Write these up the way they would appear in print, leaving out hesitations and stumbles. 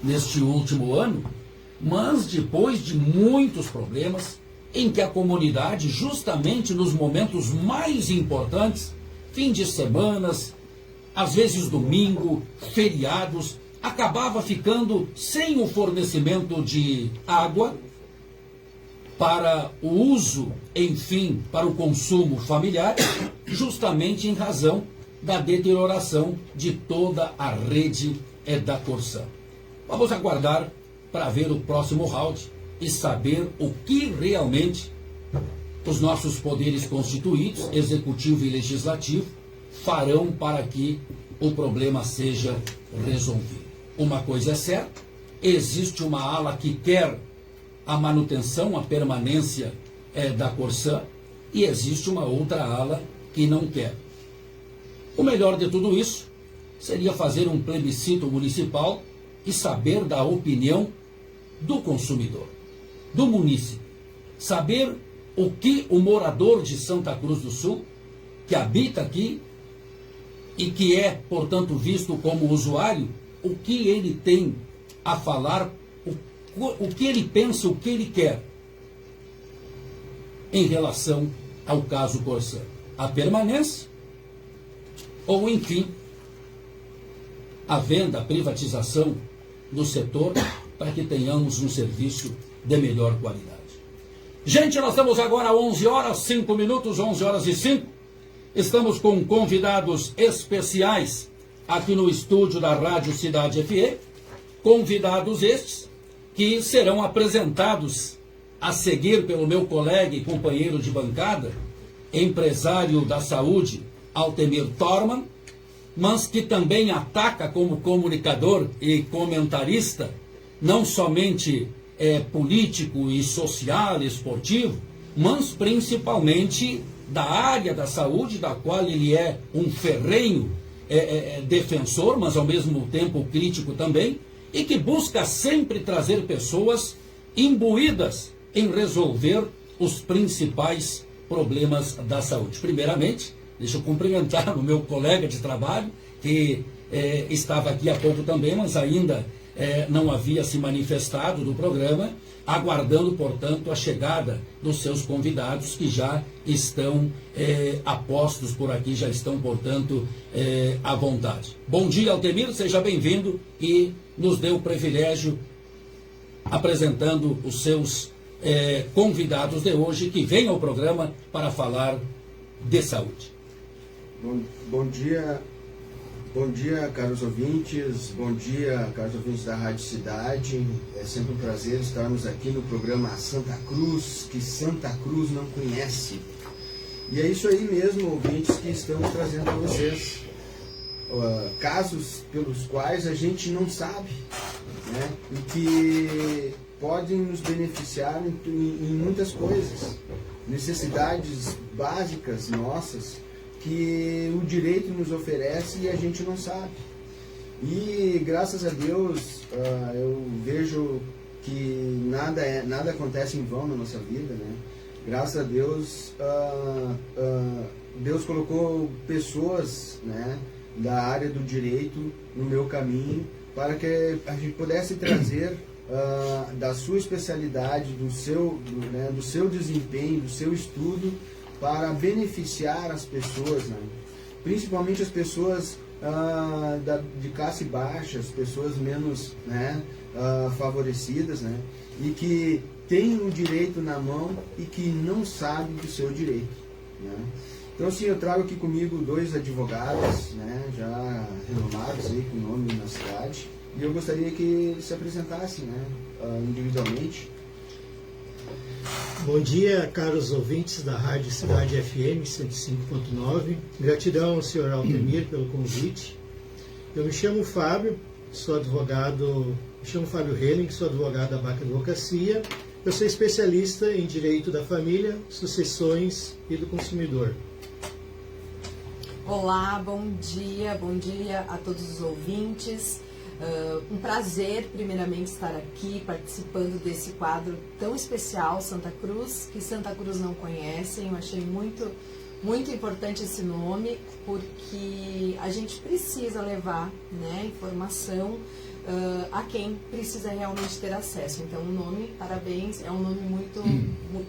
neste último ano, mas depois de muitos problemas, em que a comunidade, justamente nos momentos mais importantes, fim de semanas, às vezes domingo, feriados, acabava ficando sem o fornecimento de água para o uso, enfim, para o consumo familiar, justamente em razão da deterioração de toda a rede da Corsã. Vamos aguardar para ver o próximo round e saber o que realmente os nossos poderes constituídos, executivo e legislativo, farão para que o problema seja resolvido. Uma coisa é certa, existe uma ala que quer a manutenção, a permanência da Corsã, e existe uma outra ala que não quer. O melhor de tudo isso seria fazer um plebiscito municipal e saber da opinião do consumidor, do munícipe, saber o que o morador de Santa Cruz do Sul, que habita aqui e que é, portanto, visto como usuário, o que ele tem a falar, o que ele pensa, o que ele quer em relação ao caso Corsã. A permanência ou, enfim, a venda, a privatização do setor para que tenhamos um serviço de melhor qualidade. Gente, nós estamos agora às 11 horas, 5 minutos, 11 horas e 5. Estamos com convidados especiais aqui no estúdio da Rádio Cidade FM. Convidados estes que serão apresentados a seguir pelo meu colega e companheiro de bancada, empresário da saúde, Altemir Torman, mas que também ataca como comunicador e comentarista, não somente político e social, esportivo, mas principalmente da área da saúde, da qual ele é um ferrenho defensor, mas ao mesmo tempo crítico também, e que busca sempre trazer pessoas imbuídas em resolver os principais problemas da saúde. Primeiramente, deixa eu cumprimentar o meu colega de trabalho, que estava aqui há pouco também, mas ainda não havia se manifestado do programa, aguardando, portanto, a chegada dos seus convidados, que já estão apostos por aqui, já estão, portanto, à vontade. Bom dia, Altemir, seja bem-vindo e nos dê o privilégio apresentando os seus convidados de hoje, que vêm ao programa para falar de saúde. Bom dia, caros ouvintes, bom dia, caros ouvintes da Rádio Cidade. É sempre um prazer estarmos aqui no programa Santa Cruz, que Santa Cruz não conhece. E é isso aí mesmo, ouvintes, que estamos trazendo para vocês. Casos pelos quais a gente não sabe, né? E que podem nos beneficiar em muitas coisas. Necessidades básicas nossas, que o direito nos oferece e a gente não sabe. E graças a Deus eu vejo que nada acontece em vão na nossa vida, né? Graças a Deus Deus colocou pessoas, né, da área do direito no meu caminho para que a gente pudesse trazer da sua especialidade, do seu desempenho, do seu estudo, para beneficiar as pessoas, né? Principalmente as pessoas de classe baixa, as pessoas menos, né, favorecidas, né? E que têm o direito na mão e que não sabem do seu direito, né? Então, sim, eu trago aqui comigo dois advogados, né, já renomados aí com nome na cidade, e eu gostaria que se apresentassem, né, individualmente. Bom dia, caros ouvintes da Rádio Cidade FM 105.9. Gratidão ao senhor Altemir pelo convite. Eu me chamo Fábio, sou advogado, me chamo Fábio Helling, sou advogado da Baca Advocacia. Eu sou especialista em Direito da Família, Sucessões e do Consumidor. Olá, bom dia a todos os ouvintes. Um prazer, primeiramente, estar aqui participando desse quadro tão especial, Santa Cruz, que Santa Cruz não conhecem. Eu achei muito importante esse nome, porque a gente precisa levar, né, informação a quem precisa realmente ter acesso. Então, o nome, parabéns, é um nome muito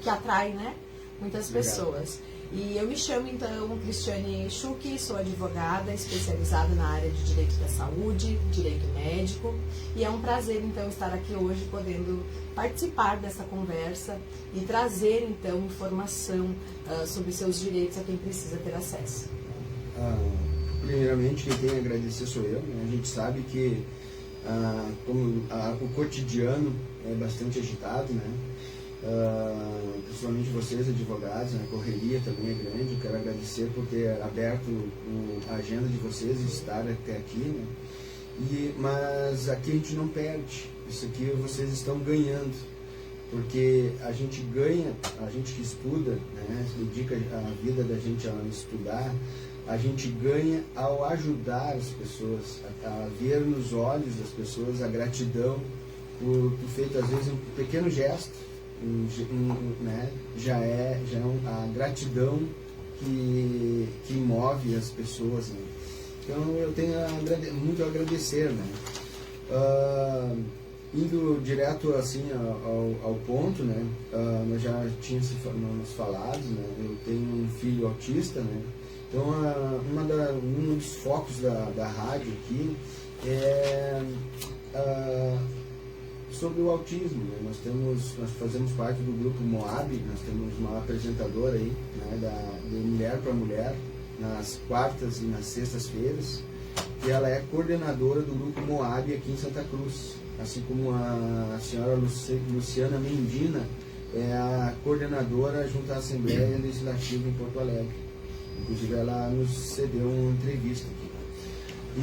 que atrai, né, muitas pessoas. E eu me chamo, então, Cristiane Schuch, sou advogada especializada na área de Direito da Saúde, Direito Médico, e é um prazer, então, estar aqui hoje podendo participar dessa conversa e trazer, então, informação sobre seus direitos a quem precisa ter acesso. Primeiramente, quem tem a agradecer sou eu, né? A gente sabe que o cotidiano é bastante agitado, né? Principalmente vocês, advogados, a correria também é grande. Eu quero agradecer por ter aberto a agenda de vocês e estar até aqui, né? Mas aqui a gente não perde, isso aqui vocês estão ganhando, porque a gente ganha, a gente que estuda, né, se dedica a vida da gente a estudar, a gente ganha ao ajudar as pessoas, a ver nos olhos das pessoas a gratidão por feito às vezes um pequeno gesto, né, já é a gratidão que move as pessoas, né? Então eu tenho muito a agradecer, né? Indo direto assim ao ponto, né? Nós já tínhamos falado, né? Eu tenho um filho autista, né? Então um dos focos da rádio aqui é sobre o autismo, né? Nós fazemos parte do grupo Moab, nós temos uma apresentadora aí, né, de Mulher para Mulher, nas quartas e nas sextas-feiras, e ela é coordenadora do grupo Moab aqui em Santa Cruz, assim como a senhora Luciana Mendina é a coordenadora junto à Assembleia Legislativa em Porto Alegre. Inclusive ela nos cedeu uma entrevista aqui.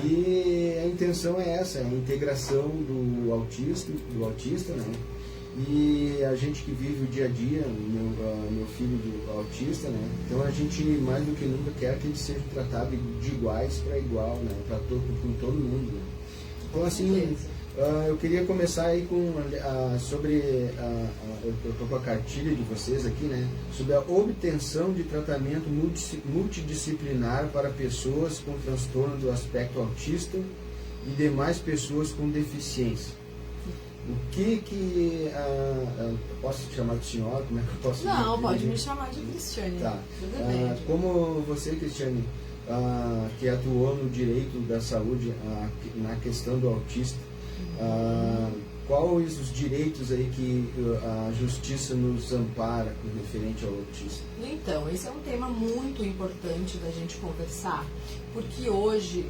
E a intenção é essa, a integração do autista, né? E a gente que vive o dia a dia, meu filho autista, né? Então a gente mais do que nunca quer que ele seja tratado de iguais para igual, né? Com todo mundo, né? Então assim, eu queria começar aí sobre eu estou com a cartilha de vocês aqui, né? Sobre a obtenção de tratamento multidisciplinar para pessoas com transtorno do aspecto autista e demais pessoas com deficiência. O que posso te chamar de senhora? Como é que eu posso? Não, pode me chamar de Cristiane. Tá. Tudo bem. Como você, Cristiane, que atuou no direito da saúde na questão do autista, quais os direitos aí que a justiça nos ampara referente ao autista? Então, esse é um tema muito importante da gente conversar, porque hoje,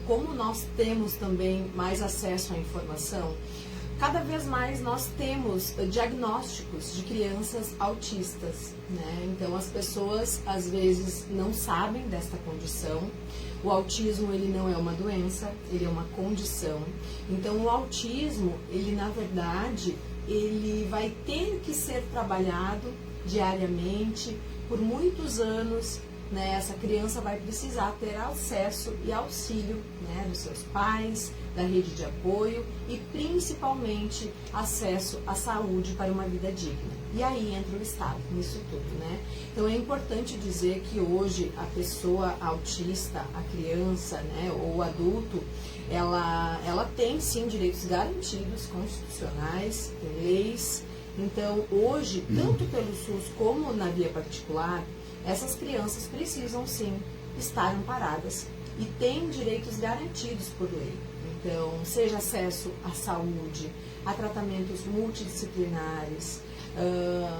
como nós temos também mais acesso à informação, cada vez mais nós temos diagnósticos de crianças autistas, né? Então as pessoas às vezes não sabem desta condição. O autismo, ele não é uma doença, ele é uma condição. Então o autismo, ele na verdade, ele vai ter que ser trabalhado diariamente por muitos anos, né? Essa criança vai precisar ter acesso e auxílio, né, dos seus pais, da rede de apoio e principalmente acesso à saúde para uma vida digna. E aí entra o Estado nisso tudo, né? Então é importante dizer que hoje a pessoa autista, a criança, né, ou o adulto, ela tem sim direitos garantidos, constitucionais, leis. Então hoje, tanto pelo SUS como na via particular, essas crianças precisam sim estar amparadas e têm direitos garantidos por lei. Então, seja acesso à saúde, a tratamentos multidisciplinares,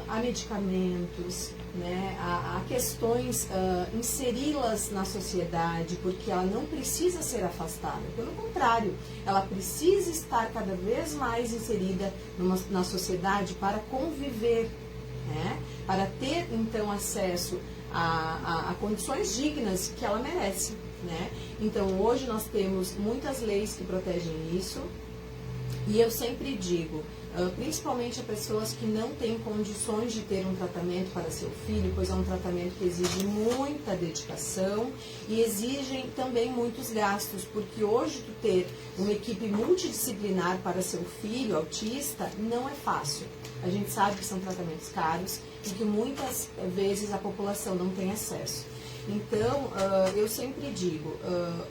a medicamentos, né, a questões, inseri-las na sociedade, porque ela não precisa ser afastada, pelo contrário, ela precisa estar cada vez mais inserida na sociedade para conviver, né, para ter então acesso a condições dignas que ela merece, né? Então hoje nós temos muitas leis que protegem isso, e eu sempre digo, principalmente a pessoas que não têm condições de ter um tratamento para seu filho, pois é um tratamento que exige muita dedicação e exigem também muitos gastos, porque hoje tu ter uma equipe multidisciplinar para seu filho autista não é fácil. A gente sabe que são tratamentos caros e que muitas vezes a população não tem acesso. Então, eu sempre digo,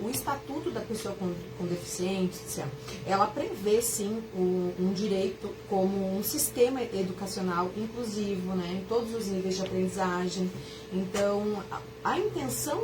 o Estatuto da Pessoa com Deficiência, ela prevê, sim, um direito como um sistema educacional inclusivo, né, em todos os níveis de aprendizagem. Então, a intenção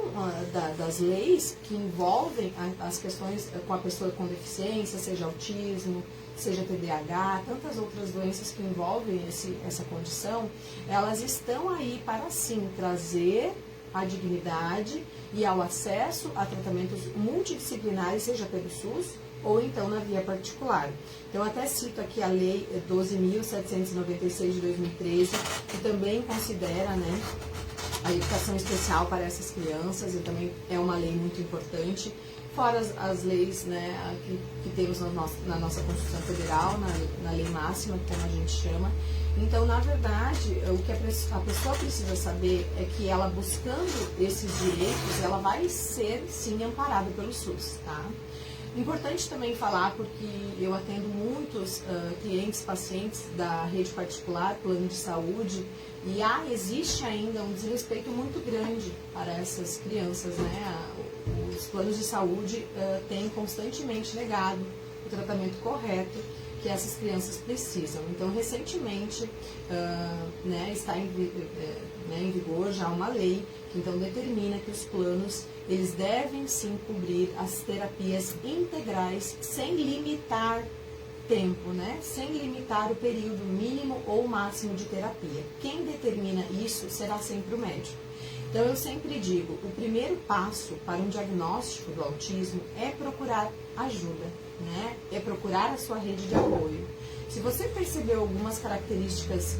das leis que envolvem as questões com a pessoa com deficiência, seja autismo, seja TDAH, tantas outras doenças que envolvem essa condição, elas estão aí para, sim, trazer a dignidade e ao acesso a tratamentos multidisciplinares, seja pelo SUS ou então na via particular. Então, até cito aqui a Lei 12.796 de 2013, que também considera, né, a educação especial para essas crianças, e também é uma lei muito importante, fora as leis, né, que temos na nossa Constituição Federal, na lei máxima, como a gente chama. Então, na verdade, o que a pessoa precisa saber é que ela, buscando esses direitos, ela vai ser, sim, amparada pelo SUS, tá? Importante também falar, porque eu atendo muitos clientes, pacientes da rede particular, plano de saúde, e existe ainda um desrespeito muito grande para essas crianças, né? Os planos de saúde têm constantemente negado o tratamento correto que essas crianças precisam. Então, recentemente, né, está em vigor já uma lei que então determina que os planos, eles devem sim cobrir as terapias integrais sem limitar tempo, né? Sem limitar o período mínimo ou máximo de terapia. Quem determina isso será sempre o médico. Então, eu sempre digo, o primeiro passo para um diagnóstico do autismo é procurar ajuda, né? É procurar a sua rede de apoio. Se você percebeu algumas características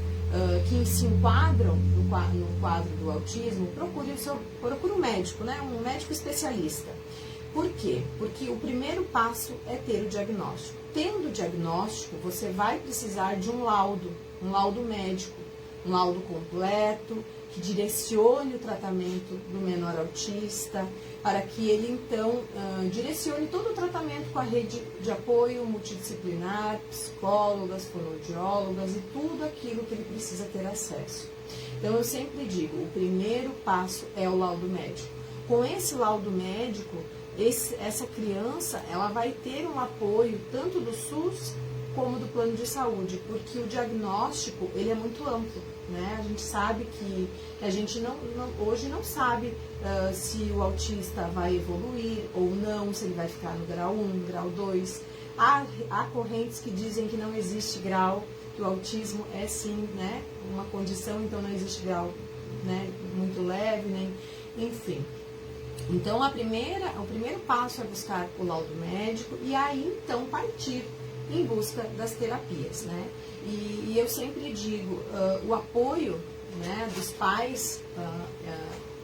que se enquadram no quadro do autismo, procure um médico, né? Um médico especialista. Por quê? Porque o primeiro passo é ter o diagnóstico. Tendo o diagnóstico, você vai precisar de um laudo médico, um laudo completo, que direcione o tratamento do menor autista, para que ele, então, direcione todo o tratamento com a rede de apoio multidisciplinar, psicólogas, fonoaudiólogas e tudo aquilo que ele precisa ter acesso. Então, eu sempre digo, o primeiro passo é o laudo médico. Com esse laudo médico, essa criança, ela vai ter um apoio tanto do SUS como do plano de saúde, porque o diagnóstico, ele é muito amplo, né? A gente sabe que a gente hoje não sabe se o autista vai evoluir ou não, se ele vai ficar no grau 1, grau 2. Há correntes que dizem que não existe grau, que o autismo é sim, né, uma condição, então não existe grau, né, muito leve, né? Enfim. Então, o primeiro passo é buscar o laudo médico e aí, então, partir em busca das terapias, né? E eu sempre digo, o apoio, né, dos pais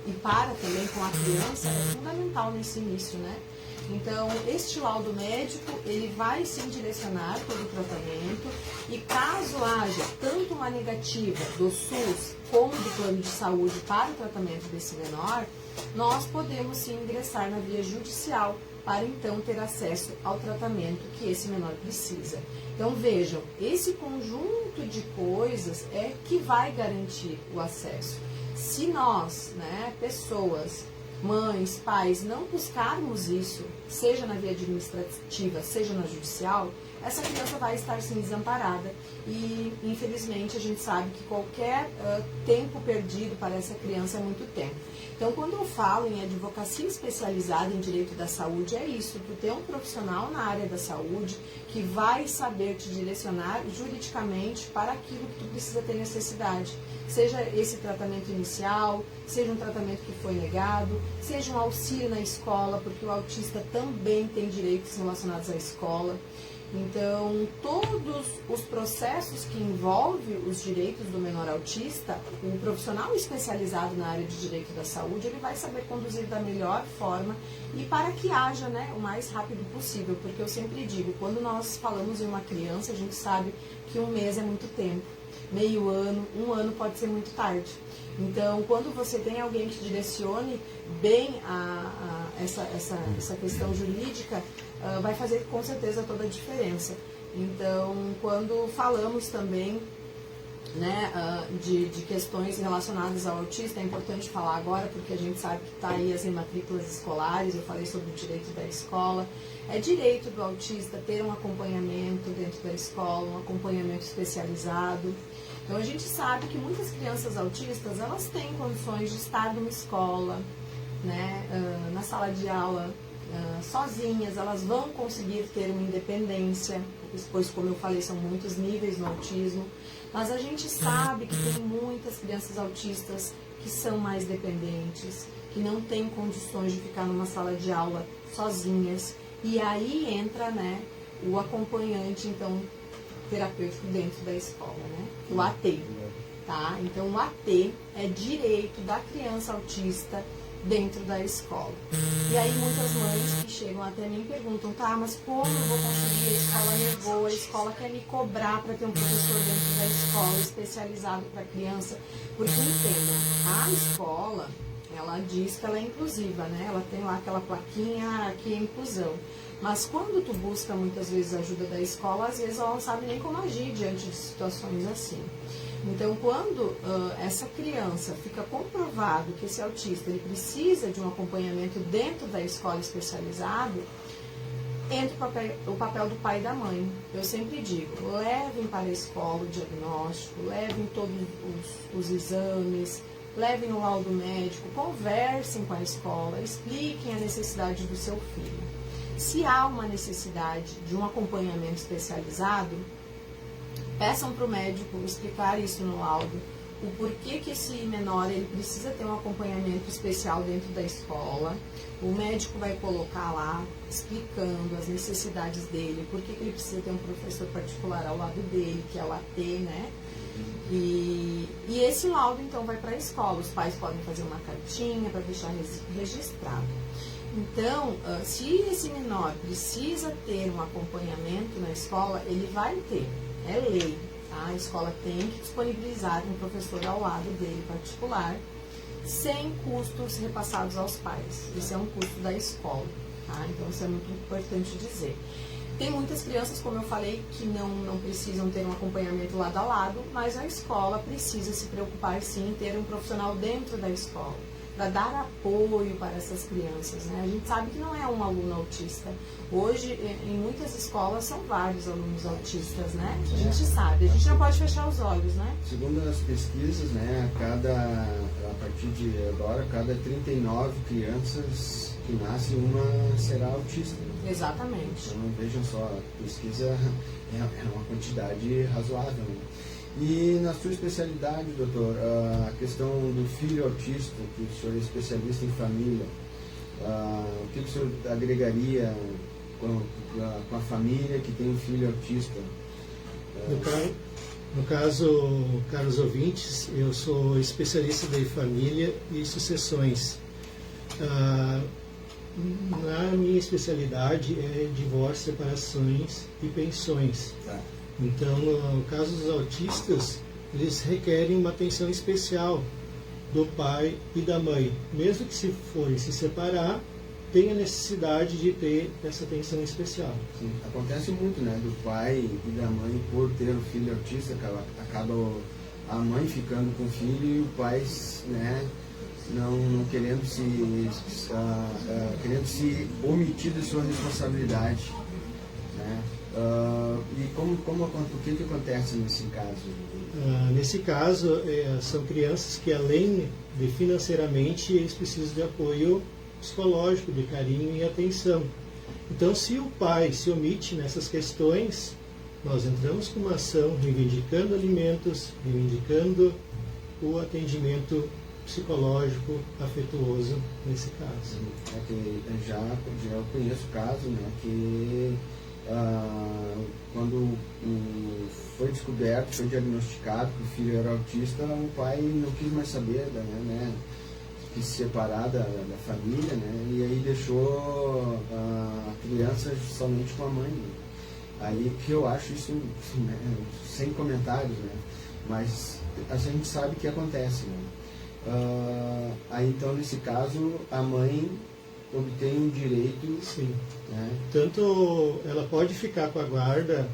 e para também com a criança é fundamental nesse início, né? Então, este laudo médico, ele vai sim direcionar todo o tratamento e caso haja tanto uma negativa do SUS como do plano de saúde para o tratamento desse menor, nós podemos sim ingressar na via judicial para então ter acesso ao tratamento que esse menor precisa. Então vejam, esse conjunto de coisas é que vai garantir o acesso. Se nós, né, pessoas, mães, pais, não buscarmos isso, seja na via administrativa, seja na judicial, essa criança vai estar sim desamparada e infelizmente a gente sabe que qualquer tempo perdido para essa criança é muito tempo. Então, quando eu falo em advocacia especializada em direito da saúde, é isso, tu ter um profissional na área da saúde que vai saber te direcionar juridicamente para aquilo que tu precisa ter necessidade. Seja esse tratamento inicial, seja um tratamento que foi negado, seja um auxílio na escola, porque o autista também tem direitos relacionados à escola. Então, todos os processos que envolvem os direitos do menor autista, o profissional especializado na área de direito da saúde, ele vai saber conduzir da melhor forma e para que haja, né, o mais rápido possível, porque eu sempre digo, quando nós falamos em uma criança, a gente sabe que um mês é muito tempo, meio ano, um ano pode ser muito tarde. Então, quando você tem alguém que direcione bem essa questão jurídica, vai fazer com certeza toda a diferença. Então, quando falamos também né, de questões relacionadas ao autista. É importante falar agora, porque a gente sabe que está aí as matrículas escolares. Eu falei sobre o direito da escola. É direito do autista ter um acompanhamento dentro da escola, um acompanhamento especializado. Então a gente sabe que muitas crianças autistas, elas têm condições de estar numa escola, né, na sala de aula, sozinhas. Elas vão conseguir ter uma independência, pois, como eu falei, são muitos níveis no autismo. Mas a gente sabe que tem muitas crianças autistas que são mais dependentes, que não têm condições de ficar numa sala de aula sozinhas. E aí entra, né, o acompanhante, então, terapêutico dentro da escola, né? O AT, tá? Então, o AT é direito da criança autista dentro da escola. E aí muitas mães que chegam até mim perguntam, tá, mas como eu vou conseguir? A escola negou, a escola quer me cobrar para ter um professor dentro da escola especializado para criança. Porque entendam, a escola, ela diz que ela é inclusiva, né? Ela tem lá aquela plaquinha, aqui é inclusão. Mas quando tu busca muitas vezes a ajuda da escola, às vezes ela não sabe nem como agir diante de situações assim. Então, quando essa criança fica comprovado que esse autista ele precisa de um acompanhamento dentro da escola especializado, entra o papel do pai e da mãe. Eu sempre digo, levem para a escola o diagnóstico, levem todos os exames, levem o laudo médico, conversem com a escola, expliquem a necessidade do seu filho. Se há uma necessidade de um acompanhamento especializado, peçam para o médico explicar isso no laudo, o porquê que esse menor ele precisa ter um acompanhamento especial dentro da escola. O médico vai colocar lá, explicando as necessidades dele, por que ele precisa ter um professor particular ao lado dele, que é o AT, né? E esse laudo, então, vai para a escola. Os pais podem fazer uma cartinha para deixar registrado. Então, se esse menor precisa ter um acompanhamento na escola, ele vai ter. É lei, tá? A escola tem que disponibilizar um professor ao lado dele particular, sem custos repassados aos pais. Isso é um custo da escola, tá? Então isso é muito importante dizer. Tem muitas crianças, como eu falei, que não precisam ter um acompanhamento lado a lado, mas a escola precisa se preocupar sim em ter um profissional dentro da escola, para dar apoio para essas crianças, né? A gente sabe que não é um aluno autista. Hoje, em muitas escolas, são vários alunos autistas, né? A gente sabe, a gente não pode fechar os olhos, né? Segundo as pesquisas, né, a partir de agora, cada 39 crianças que nascem, uma será autista. Exatamente. Então, vejam só, a pesquisa é uma quantidade razoável, né? E na sua especialidade, doutor, a questão do filho autista, que o senhor é especialista em família, o que o senhor agregaria com a família que tem um filho autista? No caso, caros ouvintes, eu sou especialista de família e sucessões. Na minha especialidade é divórcio, separações e pensões. Tá. Então, no caso dos autistas, eles requerem uma atenção especial do pai e da mãe. Mesmo que se forem se separar, tem a necessidade de ter essa atenção especial. Sim, acontece muito, né, do pai e da mãe, por ter o filho autista, acaba a mãe ficando com o filho e o pai, né, não querendo se omitir da sua responsabilidade, né? E o que acontece nesse caso? Nesse caso, são crianças que, além de financeiramente, eles precisam de apoio psicológico, de carinho e atenção. Então, se o pai se omite nessas questões, nós entramos com uma ação reivindicando alimentos, reivindicando o atendimento psicológico, afetuoso nesse caso. É que já eu conheço caso, né, que quando foi descoberto, foi diagnosticado que o filho era autista, o pai não quis mais saber, né, quis se separar da família, né, e aí deixou a criança somente com a mãe. Né. Aí que eu acho isso, né, sem comentários, né, mas a gente sabe que acontece, né. Aí então, nesse caso, a mãe obtém um direito. Sim. Né? Tanto ela pode ficar com a guarda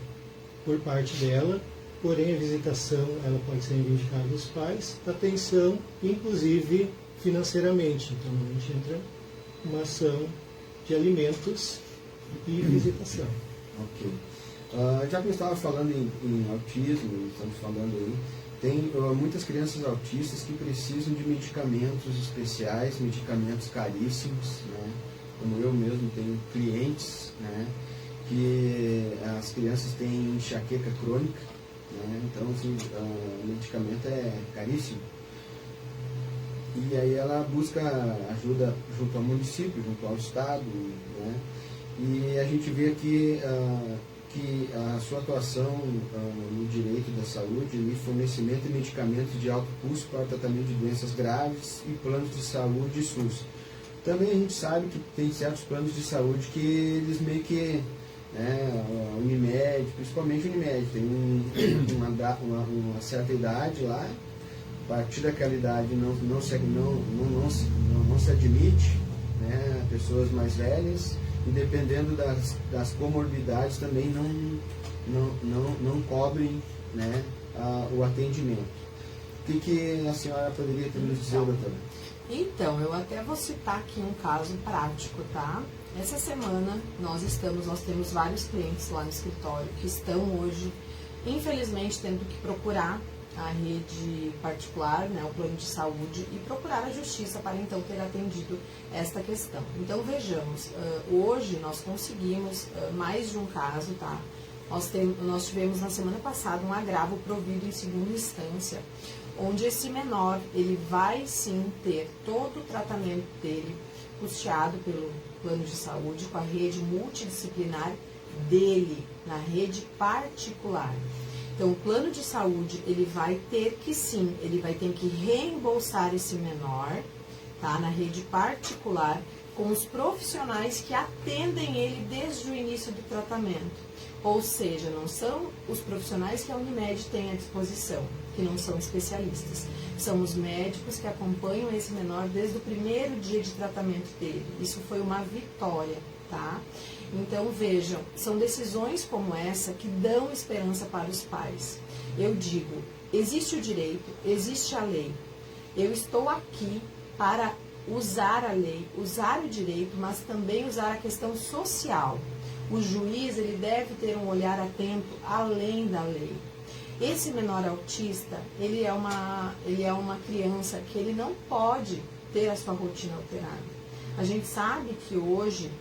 por parte dela, porém a visitação ela pode ser reivindicada dos pais, atenção, inclusive financeiramente. Então a gente entra uma ação de alimentos e visitação. Ok. Já que eu estava falando em autismo, estamos falando aí, tem muitas crianças autistas que precisam de medicamentos especiais, medicamentos caríssimos, né? Como eu mesmo tenho clientes, né? Que as crianças têm enxaqueca crônica, né? Então assim, o medicamento é caríssimo. E aí ela busca ajuda junto ao município, junto ao estado, né? E a gente vê aqui que a sua atuação no direito da saúde e fornecimento de medicamentos de alto custo para o tratamento de doenças graves e planos de saúde SUS. Também a gente sabe que tem certos planos de saúde que eles meio que, né, Unimed, principalmente Unimed, tem uma certa idade lá, a partir daquela idade não se admite, né, pessoas mais velhas, e dependendo das comorbidades também não cobrem, né, o atendimento. O que a senhora poderia nos dizer, doutora? Então, eu até vou citar aqui um caso prático, tá? Essa semana nós temos vários clientes lá no escritório que estão hoje, infelizmente, tendo que procurar a rede particular, né, o plano de saúde, e procurar a justiça para então ter atendido esta questão. Então vejamos, hoje nós conseguimos mais de um caso, tá? Nós tivemos na semana passada um agravo provido em segunda instância, onde esse menor ele vai sim ter todo o tratamento dele custeado pelo plano de saúde com a rede multidisciplinar dele, na rede particular. Então, o plano de saúde, ele vai ter que sim, ele vai ter que reembolsar esse menor, tá, na rede particular, com os profissionais que atendem ele desde o início do tratamento. Ou seja, não são os profissionais que a Unimed tem à disposição, que não são especialistas. São os médicos que acompanham esse menor desde o primeiro dia de tratamento dele. Isso foi uma vitória, tá? Então, vejam, são decisões como essa que dão esperança para os pais. Eu digo, existe o direito, existe a lei. Eu estou aqui para usar a lei, usar o direito, mas também usar a questão social. O juiz, ele deve ter um olhar atento além da lei. Esse menor autista, ele é uma criança que ele não pode ter a sua rotina alterada. A gente sabe que hoje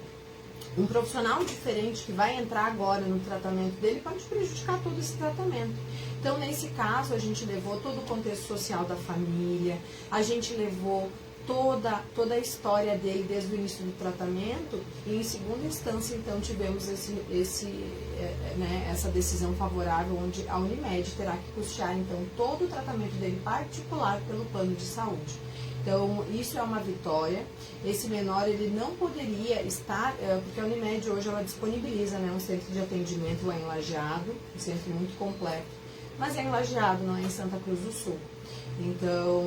um profissional diferente que vai entrar agora no tratamento dele pode prejudicar todo esse tratamento. Então, nesse caso, a gente levou todo o contexto social da família, a gente levou toda a história dele desde o início do tratamento e, em segunda instância, então, tivemos essa decisão favorável onde a Unimed terá que custear, então, todo o tratamento dele particular pelo plano de saúde. Então, isso é uma vitória. Esse menor, ele não poderia estar, porque a Unimed hoje ela disponibiliza, né, um centro de atendimento lá em Lajeado, um centro muito completo, mas é em Lajeado, não é em Santa Cruz do Sul. Então,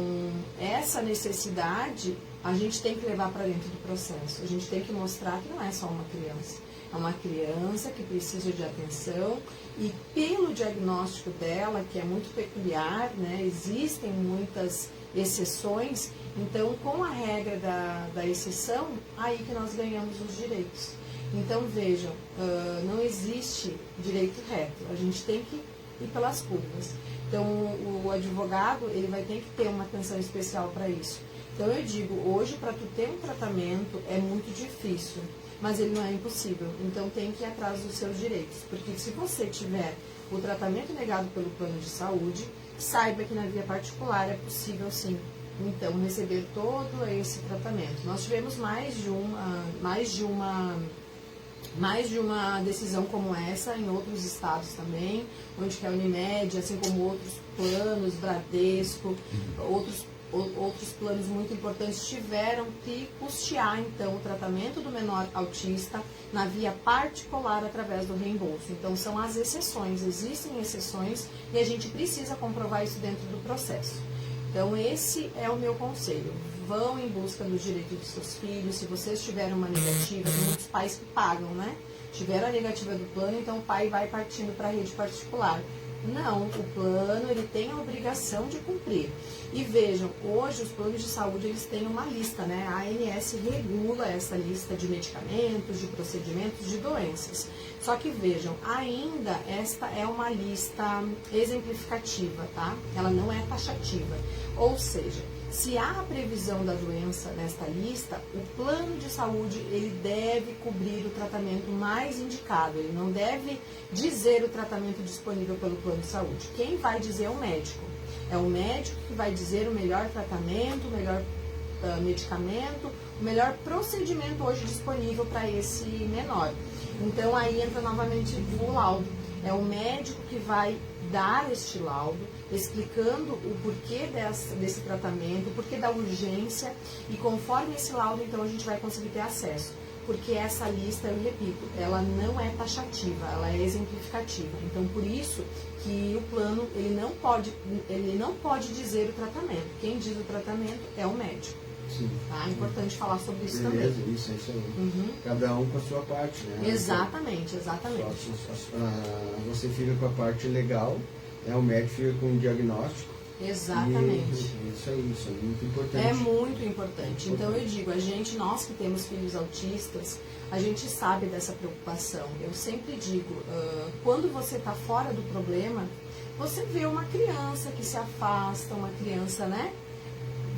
essa necessidade a gente tem que levar para dentro do processo. A gente tem que mostrar que não é só uma criança. É uma criança que precisa de atenção e pelo diagnóstico dela, que é muito peculiar, né, existem muitas exceções, então com a regra da exceção, aí que nós ganhamos os direitos. Então vejam, não existe direito reto, a gente tem que ir pelas curvas. Então o advogado, ele vai ter que ter uma atenção especial para isso. Então eu digo, hoje para tu ter um tratamento é muito difícil, mas ele não é impossível. Então tem que ir atrás dos seus direitos, porque se você tiver o tratamento negado pelo plano de saúde, saiba que na via particular é possível sim, então, receber todo esse tratamento. Nós tivemos mais de uma decisão como essa em outros estados também, onde que a Unimed, assim como outros planos, Bradesco, outros planos muito importantes tiveram que custear, então, o tratamento do menor autista na via particular através do reembolso. Então, são as exceções, existem exceções e a gente precisa comprovar isso dentro do processo. Então, esse é o meu conselho. Vão em busca do direito dos seus filhos. Se vocês tiverem uma negativa, tem muitos pais que pagam, né? Tiveram a negativa do plano, então o pai vai partindo para a rede particular. Não, o plano ele tem a obrigação de cumprir. E vejam, hoje os planos de saúde eles têm uma lista, né? A ANS regula essa lista de medicamentos, de procedimentos, de doenças. Só que vejam, ainda esta é uma lista exemplificativa, tá? Ela não é taxativa. Ou seja, se há a previsão da doença nesta lista, o plano de saúde ele deve cobrir o tratamento mais indicado. Ele não deve dizer o tratamento disponível pelo plano de saúde. Quem vai dizer é o médico. É o médico que vai dizer o melhor tratamento, o melhor medicamento, o melhor procedimento hoje disponível para esse menor. Então aí entra novamente o laudo. É o médico que vai dar este laudo, explicando o porquê desse tratamento, o porquê da urgência, e conforme esse laudo, então, a gente vai conseguir ter acesso. Porque essa lista, eu repito, ela não é taxativa, ela é exemplificativa. Então, por isso que o plano, ele não pode dizer o tratamento. Quem diz o tratamento é o médico. Sim. Tá? É importante falar sobre isso Beleza, também. isso, é isso aí. Uhum. Cada um com a sua parte, né? Exatamente, exatamente. Você fica com a parte legal, né? O médico fica com o diagnóstico. Exatamente. Isso é muito importante. É muito importante. Então eu digo, nós que temos filhos autistas, a gente sabe dessa preocupação. Eu sempre digo, quando você está fora do problema, você vê uma criança que se afasta, uma criança, né,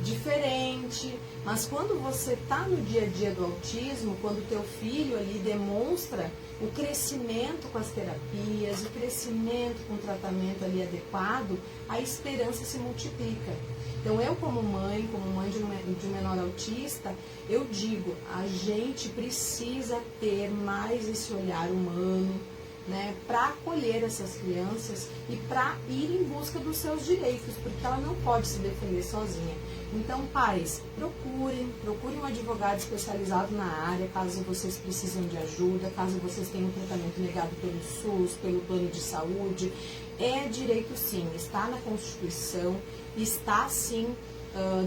diferente, mas quando você está no dia a dia do autismo, quando o teu filho ali demonstra o crescimento com as terapias, o crescimento com o tratamento ali adequado, a esperança se multiplica. Então eu como mãe de um menor autista, eu digo, a gente precisa ter mais esse olhar humano, né, para acolher essas crianças e para ir em busca dos seus direitos, porque ela não pode se defender sozinha. Então, pais, procurem um advogado especializado na área, caso vocês precisem de ajuda, caso vocês tenham um tratamento negado pelo SUS, pelo plano de saúde. É direito sim, está na Constituição, está sim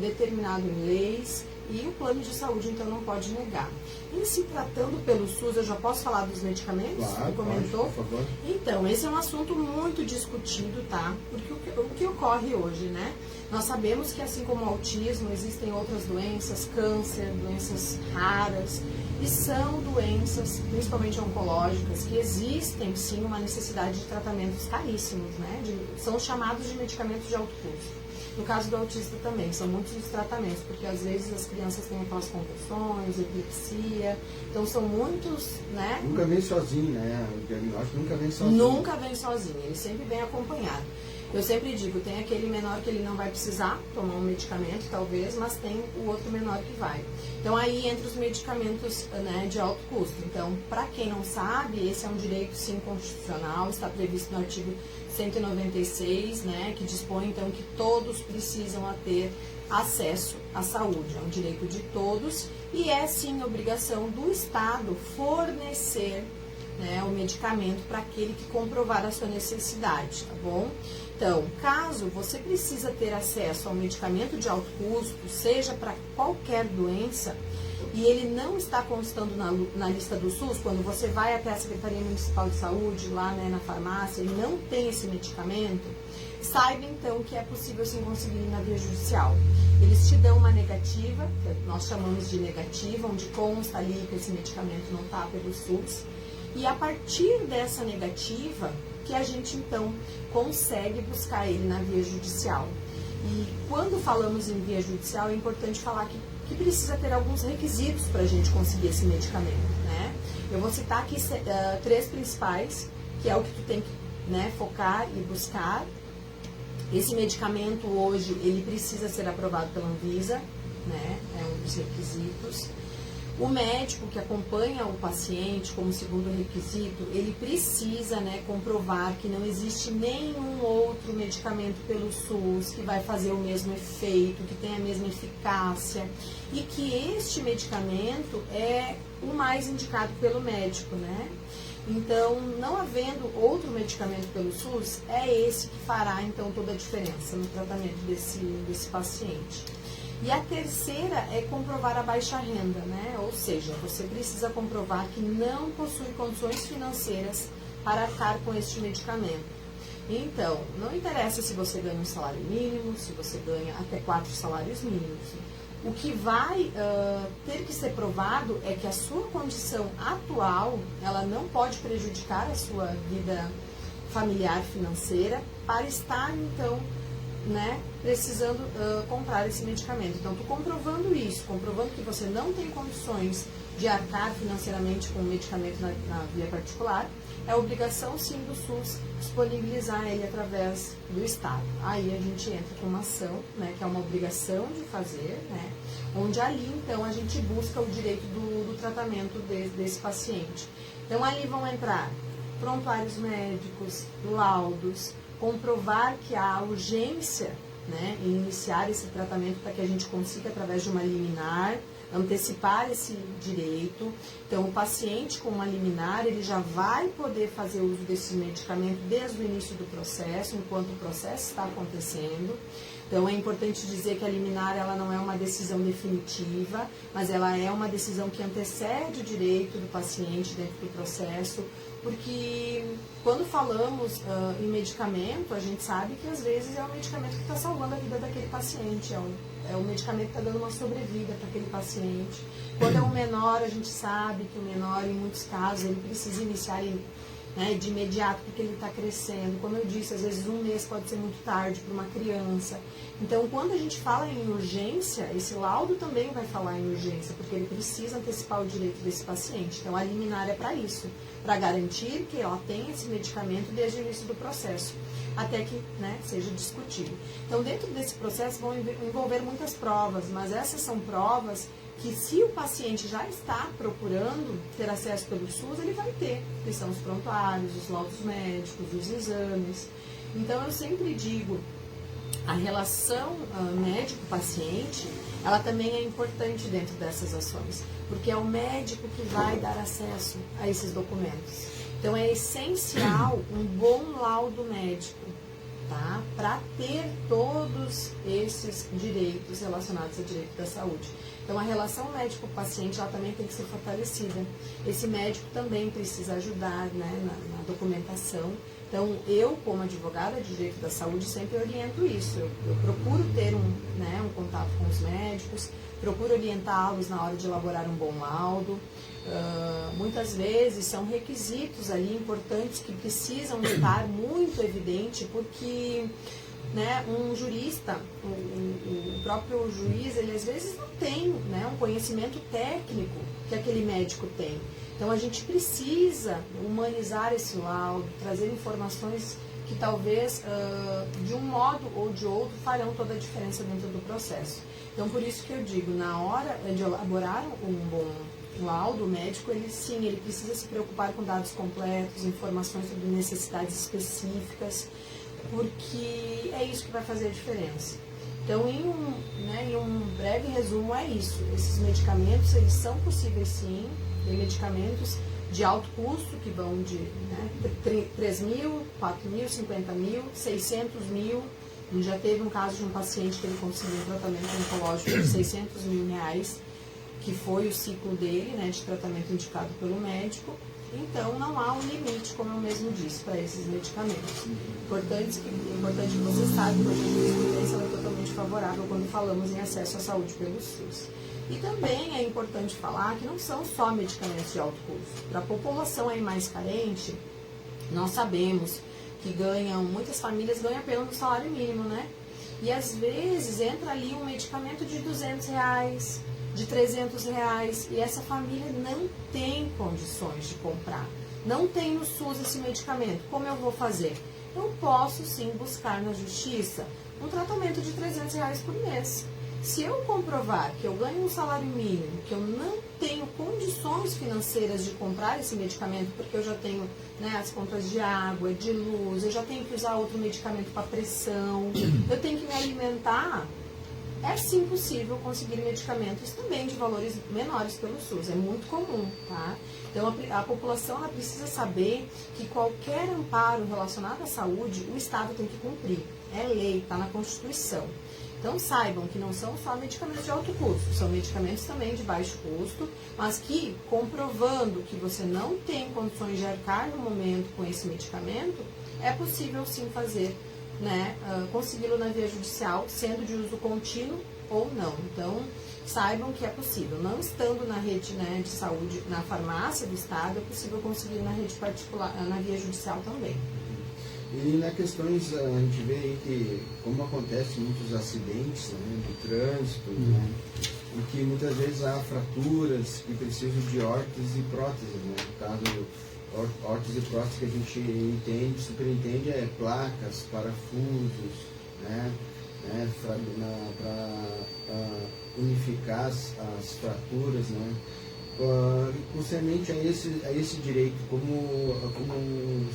determinado em leis, e o plano de saúde, então, não pode negar. Em se tratando pelo SUS, eu já posso falar dos medicamentos? Claro, que comentou? pode, por favor. Então, esse é um assunto muito discutido, tá? Porque o que ocorre hoje, né? Nós sabemos que, assim como o autismo, existem outras doenças, câncer, doenças raras, e são doenças, principalmente oncológicas, que existem, sim, uma necessidade de tratamentos caríssimos, né? São chamados de medicamentos de alto custo. No caso do autista também, são muitos os tratamentos, porque às vezes as crianças têm aquelas convulsões, epilepsia, então são muitos, né? Nunca vem sozinho, né? O diagnóstico nunca vem sozinho. Nunca vem sozinho, ele sempre vem acompanhado. Eu sempre digo, tem aquele menor que ele não vai precisar tomar um medicamento, talvez, mas tem o outro menor que vai. Então aí entra os medicamentos, né, de alto custo. Então, para quem não sabe, esse é um direito sim constitucional, está previsto no artigo 196, né, que dispõe então que todos precisam ter acesso à saúde. É um direito de todos e é sim obrigação do Estado fornecer, né, o medicamento para aquele que comprovar a sua necessidade, tá bom? Então, caso você precisa ter acesso ao medicamento de alto custo, seja para qualquer doença, e ele não está constando na lista do SUS, quando você vai até a Secretaria Municipal de Saúde, lá, né, na farmácia, e não tem esse medicamento, saiba então que é possível sim conseguir na via judicial. Eles te dão uma negativa, que nós chamamos de negativa, onde consta ali que esse medicamento não está pelo SUS, e a partir dessa negativa que a gente então consegue buscar ele na via judicial. E quando falamos em via judicial, é importante falar que precisa ter alguns requisitos para a gente conseguir esse medicamento, né? Eu vou citar aqui 3 principais, que é o que tu tem que, né, focar e buscar. Esse medicamento hoje, ele precisa ser aprovado pela Anvisa, né? É um dos requisitos. O médico que acompanha o paciente como segundo requisito, ele precisa, né, comprovar que não existe nenhum outro medicamento pelo SUS que vai fazer o mesmo efeito, que tem a mesma eficácia e que este medicamento é o mais indicado pelo médico, né? Então, não havendo outro medicamento pelo SUS, é esse que fará então toda a diferença no tratamento desse paciente. E a terceira é comprovar a baixa renda, né? Ou seja, você precisa comprovar que não possui condições financeiras para arcar com este medicamento. Então, não interessa se você ganha um salário mínimo, se você ganha até 4 salários mínimos. O que vai ter que ser provado é que a sua condição atual, ela não pode prejudicar a sua vida familiar financeira para estar, então, né, precisando comprar esse medicamento. Então, tu comprovando isso, comprovando que você não tem condições de arcar financeiramente com o medicamento na via particular, é obrigação sim do SUS disponibilizar ele através do Estado. Aí a gente entra com uma ação, né, que é uma obrigação de fazer, né, onde ali então a gente busca o direito do tratamento desse paciente. Então ali vão entrar prontuários médicos, laudos, comprovar que há urgência, né, em iniciar esse tratamento para que a gente consiga, através de uma liminar, antecipar esse direito. Então, o paciente com uma liminar, ele já vai poder fazer uso desse medicamento desde o início do processo, enquanto o processo está acontecendo. Então, é importante dizer que a liminar, ela não é uma decisão definitiva, mas ela é uma decisão que antecede o direito do paciente dentro do processo, porque quando falamos em medicamento, a gente sabe que às vezes é o medicamento que está salvando a vida daquele paciente, é o medicamento que está dando uma sobrevida para aquele paciente. Quando é um menor, a gente sabe que o menor, em muitos casos, ele precisa iniciar de imediato, porque ele está crescendo. Como eu disse, às vezes um mês pode ser muito tarde para uma criança. Então, quando a gente fala em urgência, esse laudo também vai falar em urgência, porque ele precisa antecipar o direito desse paciente. Então, a liminar é para isso, para garantir que ela tenha esse medicamento desde o início do processo, até que, né, seja discutido. Então, dentro desse processo vão envolver muitas provas, mas essas são provas que, se o paciente já está procurando ter acesso pelo SUS, ele vai ter, que são os prontuários, os laudos médicos, os exames. Então, eu sempre digo, a relação médico-paciente, ela também é importante dentro dessas ações, porque é o médico que vai dar acesso a esses documentos. Então, é essencial um bom laudo médico, tá? Para ter todos esses direitos relacionados ao direito da saúde. Então, a relação médico-paciente, ela também tem que ser fortalecida. Esse médico também precisa ajudar, né, na documentação. Então, eu, como advogada de direito da saúde, sempre oriento isso. Eu procuro ter um contato com os médicos, procuro orientá-los na hora de elaborar um bom laudo. Muitas vezes são requisitos ali importantes que precisam estar muito evidente, porque, né, um jurista, o próprio juiz, ele às vezes não tem, né, um conhecimento técnico que aquele médico tem. Então, a gente precisa humanizar esse laudo, trazer informações que talvez, de um modo ou de outro, farão toda a diferença dentro do processo. Então, por isso que eu digo, na hora de elaborar um bom laudo médico, ele precisa se preocupar com dados completos, informações sobre necessidades específicas, porque é isso que vai fazer a diferença. Então, em um breve resumo, é isso. Esses medicamentos, eles são possíveis sim. Tem medicamentos de alto custo, que vão de 3 mil, 4 mil, 50 mil, 600 mil. Já teve um caso de um paciente que ele conseguiu um tratamento oncológico de 600 mil reais, que foi o ciclo dele, né, de tratamento indicado pelo médico. Então, não há um limite, como eu mesmo disse, para esses medicamentos. Importante que você saiba que a jurisprudência é totalmente favorável quando falamos em acesso à saúde pelo SUS. E também é importante falar que não são só medicamentos de alto custo. Para a população aí mais carente, nós sabemos que muitas famílias ganham apenas o salário mínimo, né? E às vezes entra ali um medicamento de R$200, de R$300, e essa família não tem condições de comprar. Não tem no SUS esse medicamento. Como eu vou fazer? Eu posso sim buscar na justiça um tratamento de R$300 por mês. Se eu comprovar que eu ganho um salário mínimo, que eu não tenho condições financeiras de comprar esse medicamento, porque eu já tenho, né, as contas de água, de luz, eu já tenho que usar outro medicamento para pressão, eu tenho que me alimentar, é sim possível conseguir medicamentos também de valores menores pelo SUS, é muito comum, tá? Então a população, ela precisa saber que qualquer amparo relacionado à saúde, o Estado tem que cumprir, é lei, está na Constituição. Então saibam que não são só medicamentos de alto custo, são medicamentos também de baixo custo, mas que, comprovando que você não tem condições de arcar no momento com esse medicamento, é possível sim fazer, né, consegui-lo na via judicial, sendo de uso contínuo ou não. Então, saibam que é possível. Não estando na rede, né, de saúde, na farmácia do Estado, é possível conseguir na rede particular, na via judicial também. E nas questões, a gente vê aí que, como acontece muitos acidentes, né, de trânsito, né, e que muitas vezes há fraturas que precisam de órteses e próteses, né? No caso, órteses e próteses que a gente entende, superentende, é placas, parafusos, né, para unificar as fraturas, né? Concernente a esse direito, como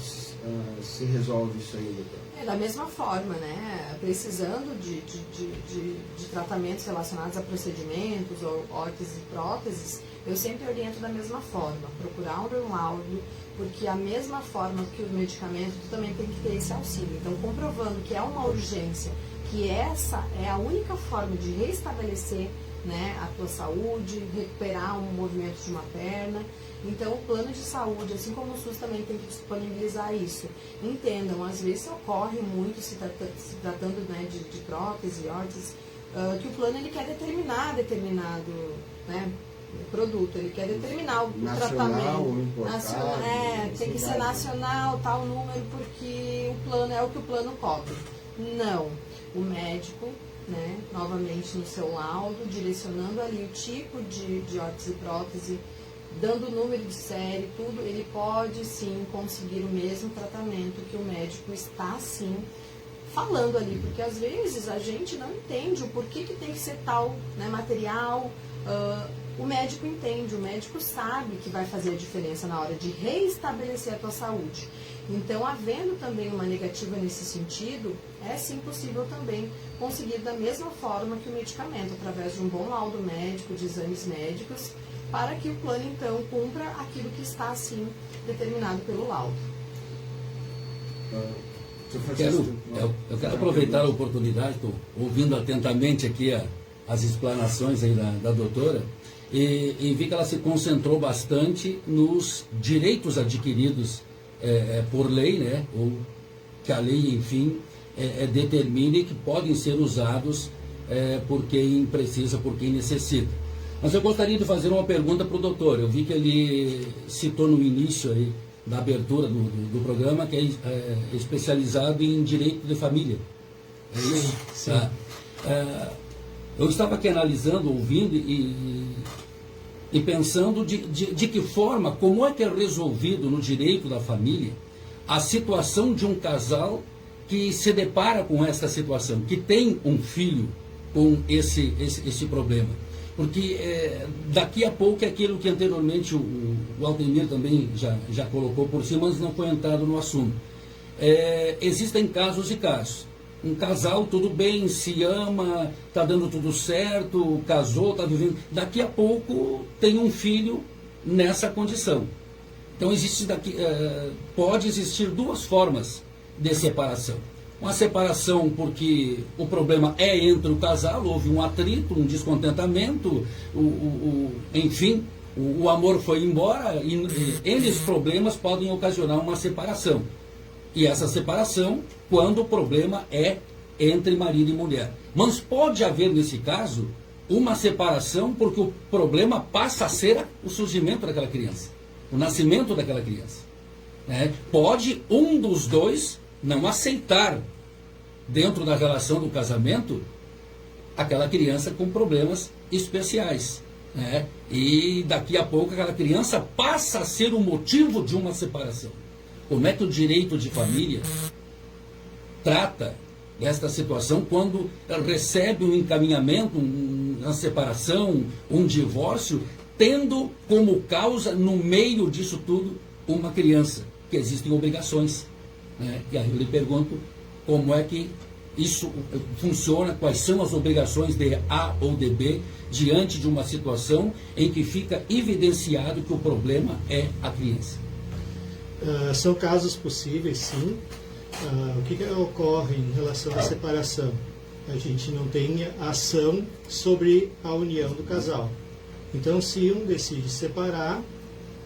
se resolve isso aí, doutor? Da mesma forma, né? Precisando de tratamentos relacionados a procedimentos, ou órteses e próteses, eu sempre oriento da mesma forma, procurar um laudo, porque a mesma forma que o medicamento, tu também tem que ter esse auxílio. Então, comprovando que é uma urgência, que essa é a única forma de restabelecer, né, a tua saúde, recuperar um movimento de uma perna. Então, o plano de saúde, assim como o SUS, também tem que disponibilizar isso. Entendam, às vezes ocorre muito, se tratando, né, de prótese, órtese, que o plano ele quer determinado, né, produto, ele quer determinar o tratamento. Nacional, tem que ser nacional, tal número, porque o plano é o que o plano cobre. Não. O médico, né, novamente no seu laudo, direcionando ali o tipo de órtese e prótese, dando o número de série, tudo, ele pode sim conseguir o mesmo tratamento que o médico está sim falando ali, porque às vezes a gente não entende o porquê que tem que ser tal, né, material. O médico entende, o médico sabe que vai fazer a diferença na hora de reestabelecer a tua saúde. Então, havendo também uma negativa nesse sentido, é sim possível também conseguir da mesma forma que o medicamento, através de um bom laudo médico, de exames médicos, para que o plano, então, cumpra aquilo que está, assim, determinado pelo laudo. Eu quero aproveitar a oportunidade, estou ouvindo atentamente aqui as explanações aí da doutora, e vi que ela se concentrou bastante nos direitos adquiridos por lei, né, ou que a lei, enfim, determine que podem ser usados por quem precisa, por quem necessita. Mas eu gostaria de fazer uma pergunta para o doutor. Eu vi que ele citou no início aí, da abertura do programa, que é especializado em direito de família. É isso? Sim. Eu estava aqui analisando, ouvindo e pensando de que forma, como é que é resolvido no direito da família a situação de um casal que se depara com essa situação, que tem um filho com esse problema. Porque daqui a pouco é aquilo que anteriormente o Altemir também já colocou por cima, mas não foi entrado no assunto. Existem casos e casos. Um casal, tudo bem, se ama, está dando tudo certo, casou, está vivendo. Daqui a pouco tem um filho nessa condição. Então pode existir duas formas de separação. Uma separação porque o problema é entre o casal, houve um atrito, um descontentamento, enfim, o amor foi embora e eles problemas podem ocasionar uma separação. E essa separação, quando o problema é entre marido e mulher. Mas pode haver, nesse caso, uma separação porque o problema passa a ser o surgimento daquela criança, o nascimento daquela criança. Pode um dos dois não aceitar, dentro da relação do casamento, aquela criança com problemas especiais. E daqui a pouco aquela criança passa a ser o motivo de uma separação. Como é que o direito de família trata desta situação quando recebe um encaminhamento, uma separação, um divórcio, tendo como causa, no meio disso tudo, uma criança, que existem obrigações. E aí eu lhe pergunto como é que isso funciona, quais são as obrigações de A ou de B diante de uma situação em que fica evidenciado que o problema é a criança. São casos possíveis, sim. O que ocorre em relação à separação? a gente não tem ação sobre a união do casal. Então, se um decide separar,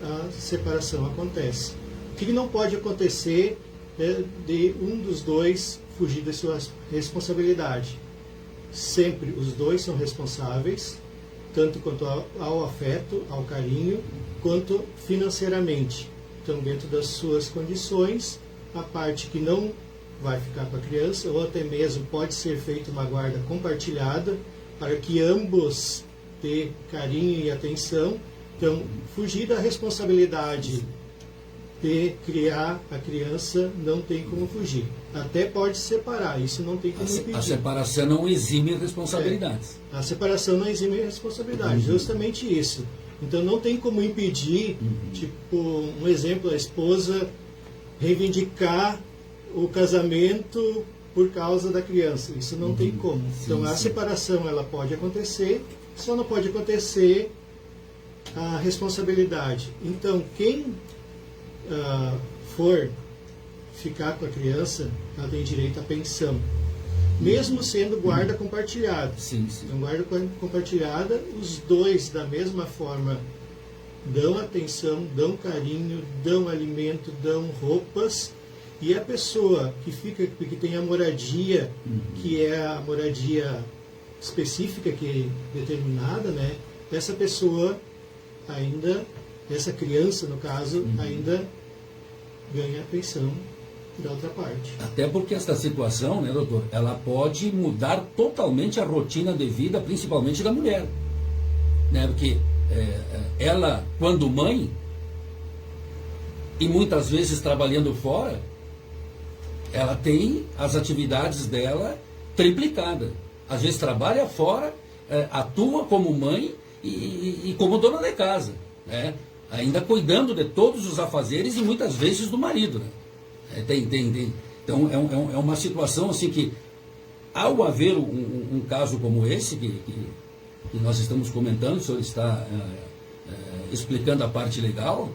a separação acontece. O que não pode acontecer é de um dos dois fugir da sua responsabilidade. Sempre os dois são responsáveis, tanto quanto ao afeto, ao carinho, quanto financeiramente. Então, dentro das suas condições, a parte que não vai ficar com a criança, ou até mesmo pode ser feita uma guarda compartilhada, para que ambos tenham carinho e atenção. Então, fugir da responsabilidade de criar a criança não tem como fugir. Até pode separar, isso não tem como impedir. A separação não exime responsabilidades. A separação não exime responsabilidade, justamente isso. Então não tem como impedir, tipo, um exemplo, a esposa reivindicar o casamento por causa da criança. Isso não tem como. Então a separação ela pode acontecer, só não pode acontecer a responsabilidade. Então quem for ficar com a criança, ela tem direito à pensão, mesmo sendo guarda compartilhada. Então, guarda compartilhada, os dois da mesma forma dão atenção, dão carinho, dão alimento, dão roupas, e a pessoa que fica, que tem a moradia, que é a moradia específica, que é determinada, né? Essa pessoa ainda, essa criança no caso, ainda ganha a pensão da outra parte. Até porque esta situação, né, doutor, ela pode mudar totalmente a rotina de vida, principalmente da mulher. Né? Porque ela, quando mãe, e muitas vezes trabalhando fora, ela tem as atividades dela triplicadas. Às vezes trabalha fora, atua como mãe e como dona de casa, né? Ainda cuidando de todos os afazeres e muitas vezes do marido, né? Tem. Então é uma situação assim que, ao haver um caso como esse que nós estamos comentando, o senhor está explicando a parte legal,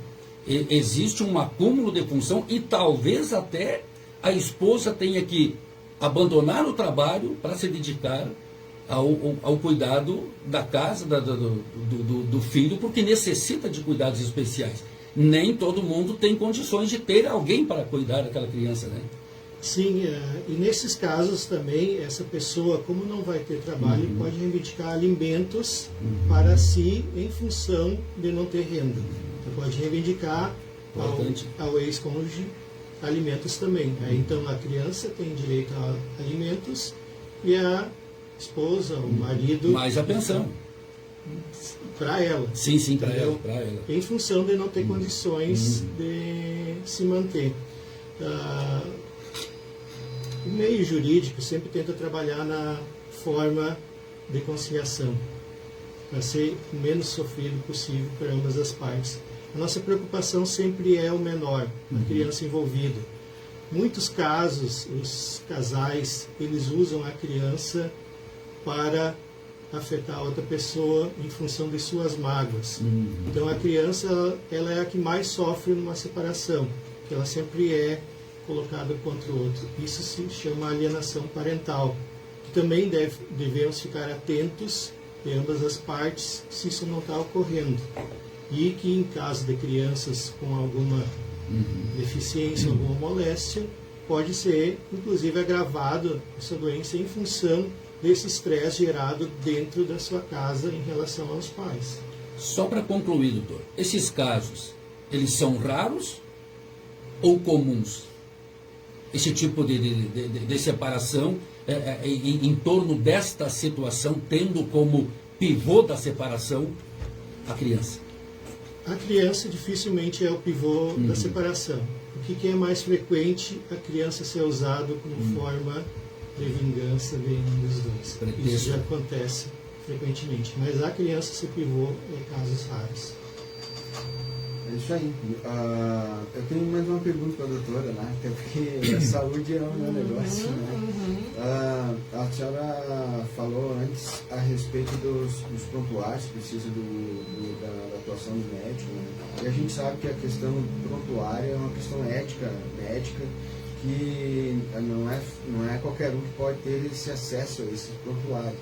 existe um acúmulo de função e talvez até a esposa tenha que abandonar o trabalho para se dedicar ao cuidado da casa, do filho, porque necessita de cuidados especiais. Nem todo mundo tem condições de ter alguém para cuidar daquela criança, né? Sim, e nesses casos também, essa pessoa, como não vai ter trabalho, pode reivindicar alimentos para si em função de não ter renda. Então pode reivindicar ao ex-cônjuge alimentos também. Então a criança tem direito a alimentos e a esposa, o marido... Mais a pensão. Para ela. Sim, para ela. Em função de não ter condições de se manter. O meio jurídico sempre tenta trabalhar na forma de conciliação, para ser o menos sofrido possível para ambas as partes. A nossa preocupação sempre é o menor, a criança envolvida. Muitos casos, os casais, eles usam a criança para afetar a outra pessoa em função de suas mágoas. Então a criança, ela é a que mais sofre numa separação, que ela sempre é colocada contra o outro. Isso se chama alienação parental, que também devemos ficar atentos de ambas as partes se isso não está ocorrendo. E que em caso de crianças com alguma deficiência, alguma moléstia, pode ser inclusive agravado essa doença em função desse estresse gerado dentro da sua casa em relação aos pais. Só para concluir, doutor, esses casos, eles são raros ou comuns? Esse tipo de separação em torno desta situação, tendo como pivô da separação a criança? A criança dificilmente é o pivô da separação. O que é mais frequente? A criança ser usada como forma de vingança de um dos dois. Pretexto. Isso já acontece frequentemente, mas a criança ser pivô é casos raros. É isso aí. Eu tenho mais uma pergunta para a doutora, né? Até porque a saúde é um meu negócio, né? A senhora falou antes a respeito dos prontuários, precisa da atuação do médico, né? E a gente sabe que a questão do prontuário é uma questão ética, médica, que não é qualquer um que pode ter esse acesso a esses prontuários.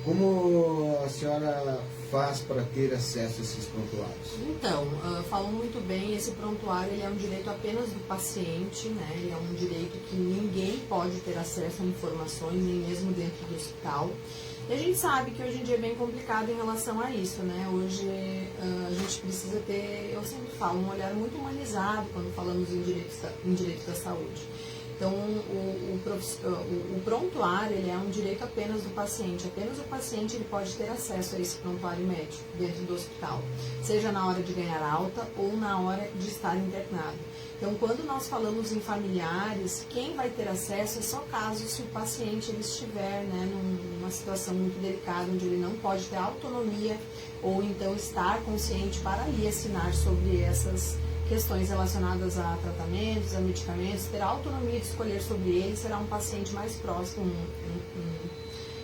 Como a senhora faz para ter acesso a esses prontuários? Então, falou muito bem, esse prontuário ele é um direito apenas do paciente, né? Ele é um direito que ninguém pode ter acesso a informações, nem mesmo dentro do hospital. E a gente sabe que hoje em dia é bem complicado em relação a isso, né? Hoje a gente precisa ter, eu sempre falo, um olhar muito humanizado quando falamos em direito da saúde. Então, o prontuário ele é um direito apenas do paciente. Apenas o paciente ele pode ter acesso a esse prontuário médico dentro do hospital, seja na hora de ganhar alta ou na hora de estar internado. Então, quando nós falamos em familiares, quem vai ter acesso é só caso se o paciente ele estiver, né, numa situação muito delicada, onde ele não pode ter autonomia ou então estar consciente para ali assinar sobre essas questões relacionadas a tratamentos, a medicamentos, ter a autonomia de escolher sobre ele, será um paciente mais próximo,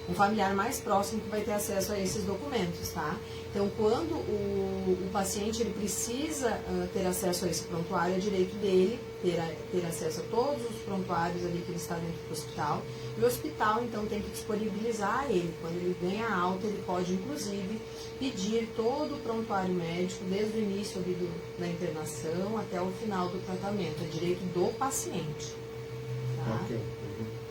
um familiar mais próximo que vai ter acesso a esses documentos, tá? Então, quando o paciente ele precisa ter acesso a esse prontuário, é direito dele ter acesso a todos os prontuários ali que ele está dentro do hospital. E o hospital, então, tem que disponibilizar a ele. Quando ele ganha alta, ele pode, inclusive, pedir todo o prontuário médico, desde o início ali da internação até o final do tratamento. É direito do paciente. Tá? Ok.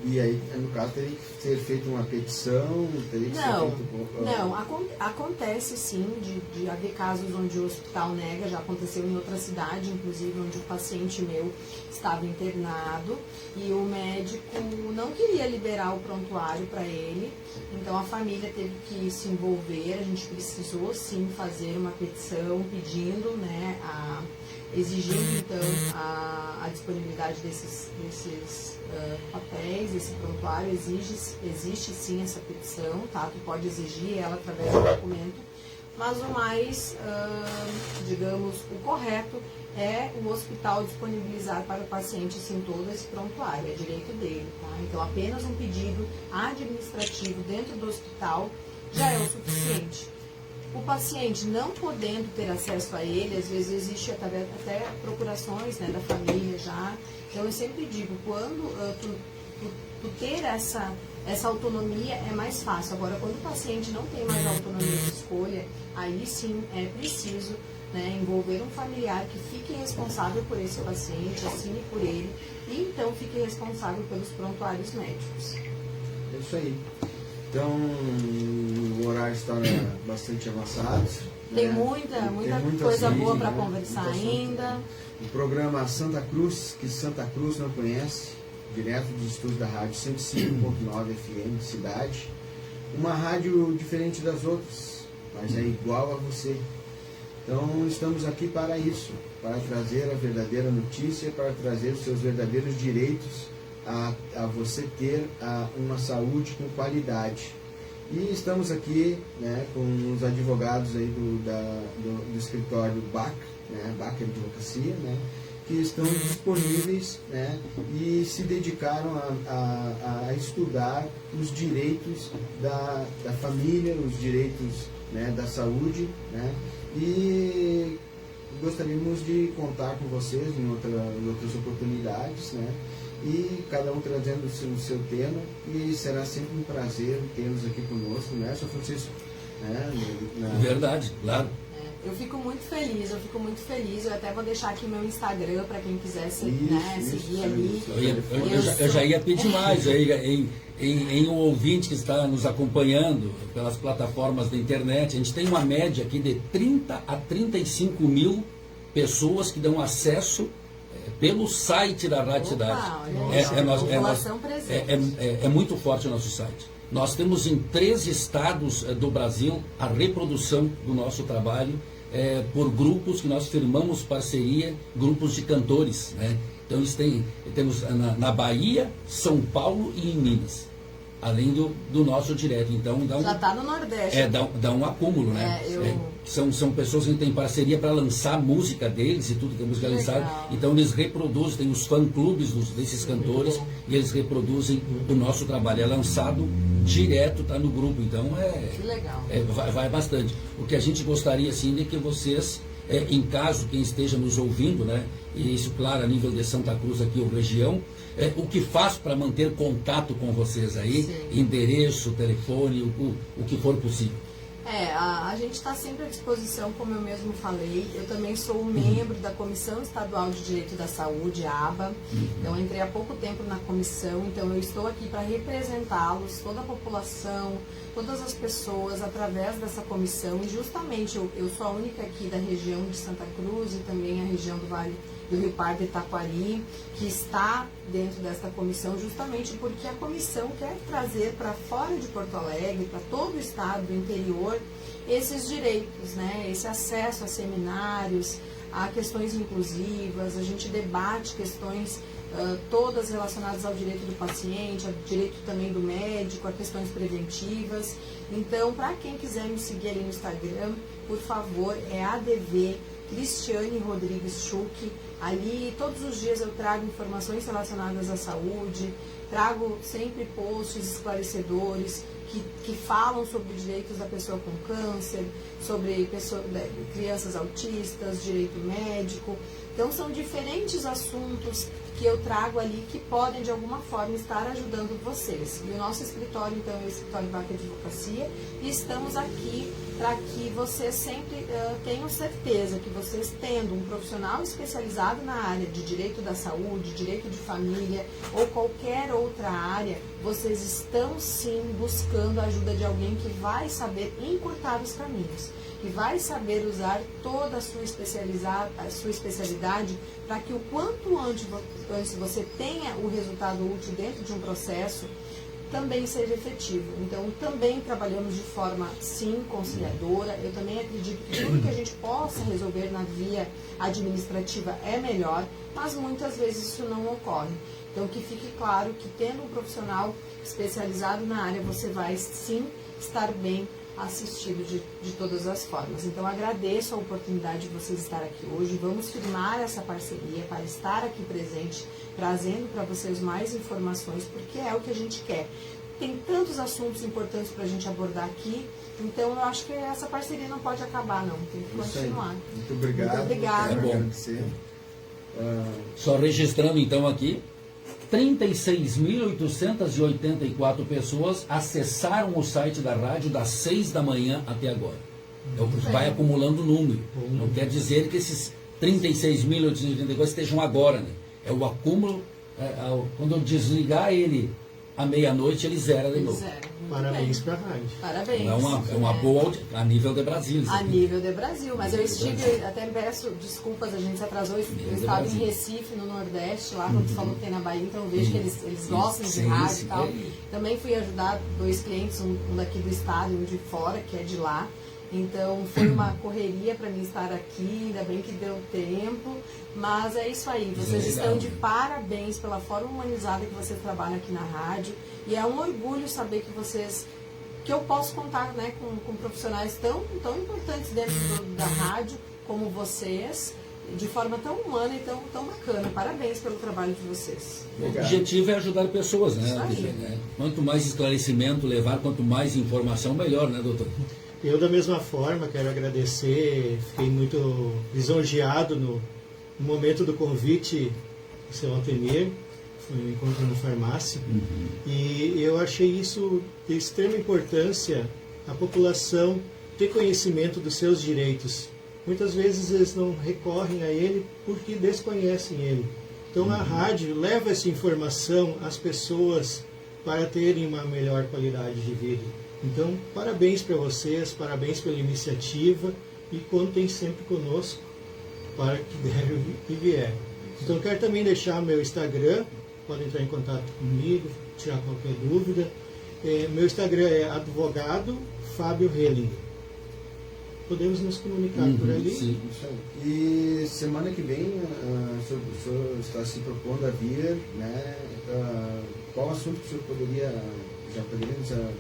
E aí, no caso, teria que ser feita uma petição? Teria que ser feito... Não, acontece sim de haver casos onde o hospital nega, já aconteceu em outra cidade, inclusive, onde o paciente meu estava internado e o médico não queria liberar o prontuário para ele, então a família teve que se envolver, a gente precisou sim fazer uma petição pedindo, né, exigindo então a disponibilidade desses papéis, esse prontuário, existe sim essa petição, tá? Tu pode exigir ela através do documento, mas o mais, digamos, o correto é o hospital disponibilizar para o paciente sim todo esse prontuário, é direito dele, tá? Então apenas um pedido administrativo dentro do hospital já é o suficiente. O paciente não podendo ter acesso a ele, às vezes existe até procurações, né, da família já. Então eu sempre digo, quando tu ter essa autonomia é mais fácil. Agora, quando o paciente não tem mais autonomia de escolha, aí sim é preciso, né, envolver um familiar que fique responsável por esse paciente, assine por ele e então fique responsável pelos prontuários médicos. É isso aí. Então, o horário está bastante avançado. Tem né? muita coisa boa para conversar ainda. O programa Santa Cruz, que Santa Cruz não conhece, direto dos estúdios da rádio 105.9 FM, cidade. Uma rádio diferente das outras, mas é igual a você. Então, estamos aqui para isso, para trazer a verdadeira notícia, para trazer os seus verdadeiros direitos a você ter uma saúde com qualidade. E estamos aqui, né, com os advogados aí do escritório BAC, né, BAC Advocacia, né, que estão disponíveis, né, e se dedicaram a estudar os direitos da família, os direitos, né, da saúde, né, e gostaríamos de contar com vocês em outras oportunidades, né, e cada um trazendo o seu tema, e será sempre um prazer tê-los aqui conosco, né, Sr. Francisco? Verdade, claro. Eu fico muito feliz, eu até vou deixar aqui meu Instagram para quem quiser seguir ali. Eu já ia pedir mais aí, em um ouvinte que está nos acompanhando pelas plataformas da internet. A gente tem uma média aqui de 30 a 35 mil pessoas que dão acesso pelo site da Rádio Cidade. É muito forte o nosso site. Nós temos em 3 estados do Brasil a reprodução do nosso trabalho por grupos que nós firmamos parceria, grupos de cantores, né? Então temos na Bahia, São Paulo e em Minas, além do nosso direto. Então já está no Nordeste. Dá um acúmulo, né? São pessoas que têm parceria para lançar a música deles e tudo que é música lançada. Então eles reproduzem, tem os fã-clubes desses cantores e eles reproduzem o nosso trabalho. É lançado direto, está no grupo. Então que legal. Vai bastante. O que a gente gostaria assim de que vocês em caso quem esteja nos ouvindo, né, e isso, claro, a nível de Santa Cruz aqui ou região, o que faz para manter contato com vocês aí, Sim. endereço, telefone, o que for possível. A gente está sempre à disposição, como eu mesmo falei. Eu também sou membro da Comissão Estadual de Direito da Saúde, ABA. Então, entrei há pouco tempo na comissão, então eu estou aqui para representá-los, toda a população, todas as pessoas, através dessa comissão. E justamente eu sou a única aqui da região de Santa Cruz e também a região do Vale do Rio Pardo e Taquari, que está dentro desta comissão, justamente porque a comissão quer trazer para fora de Porto Alegre, para todo o estado do interior, esses direitos, né? Esse acesso a seminários, a questões inclusivas. A gente debate questões todas relacionadas ao direito do paciente, ao direito também do médico, a questões preventivas. Então, para quem quiser me seguir ali no Instagram, por favor, é ADV Cristiane Rodrigues Schuch. Ali, todos os dias eu trago informações relacionadas à saúde, trago sempre posts esclarecedores que falam sobre direitos da pessoa com câncer, sobre crianças autistas, direito médico. Então, são diferentes assuntos que eu trago ali que podem, de alguma forma, estar ajudando vocês. E o nosso escritório, então, é o Escritório Vaca Advocacia, e estamos aqui para que vocês sempre tenham certeza que vocês, tendo um profissional especializado na área de direito da saúde, direito de família ou qualquer outra área, vocês estão sim buscando a ajuda de alguém que vai saber encurtar os caminhos, que vai saber usar toda a sua especialidade para que o quanto antes você tenha o resultado útil dentro de um processo, também seja efetivo. Então, também trabalhamos de forma, sim, conciliadora. Eu também acredito que tudo que a gente possa resolver na via administrativa é melhor, mas muitas vezes isso não ocorre. Então, que fique claro que, tendo um profissional especializado na área, você vai, sim, estar bem assistido de todas as formas. Então, agradeço a oportunidade de vocês estar aqui hoje. Vamos firmar essa parceria para estar aqui presente, trazendo para vocês mais informações, porque é o que a gente quer. Tem tantos assuntos importantes para a gente abordar aqui, então eu acho que essa parceria não pode acabar, não. Tem que continuar. Muito obrigado. Muito obrigada. É bom. Só registrando, então, aqui, 36.884 pessoas acessaram o site da rádio das 6 da manhã até agora. Vai acumulando o número. Não quer dizer que esses 36.884 estejam agora, né? É o acúmulo. Quando eu desligar ele à meia-noite, ele zera de novo. Parabéns para a rádio. Parabéns. É uma boa a nível de Brasil. A nível de Brasil. Mas eu estive, até peço desculpas, a gente se atrasou. Eu estava em Recife, no Nordeste, lá quando falou que tem na Bahia, então eu vejo que eles gostam de rádio e tal. Também fui ajudar 2 clientes, um daqui do estado e um de fora, que é de lá. Então foi uma correria para mim estar aqui, ainda bem que deu tempo, mas é isso aí, vocês estão de parabéns pela forma humanizada que vocês trabalham aqui na rádio, e é um orgulho saber que eu posso contar, né, com profissionais tão importantes dentro da rádio como vocês, de forma tão humana e tão bacana. Parabéns pelo trabalho de vocês. O objetivo é ajudar pessoas, né? Quanto mais esclarecimento levar, quanto mais informação, melhor, né, doutor? Eu, da mesma forma, quero agradecer, fiquei muito lisonjeado no momento do convite do seu Altemir, foi um encontro na farmácia, e eu achei isso de extrema importância, a população ter conhecimento dos seus direitos. Muitas vezes eles não recorrem a ele porque desconhecem ele. Então a rádio leva essa informação às pessoas para terem uma melhor qualidade de vida. Então, parabéns para vocês, parabéns pela iniciativa, e contem sempre conosco para que der e vier. Então, quero também deixar meu Instagram, podem entrar em contato comigo, tirar qualquer dúvida. Meu Instagram é advogado Fábio Helling. Podemos nos comunicar por ali. Sim. E semana que vem o senhor está se propondo a vir, né? Qual assunto que o senhor já poderia nos dar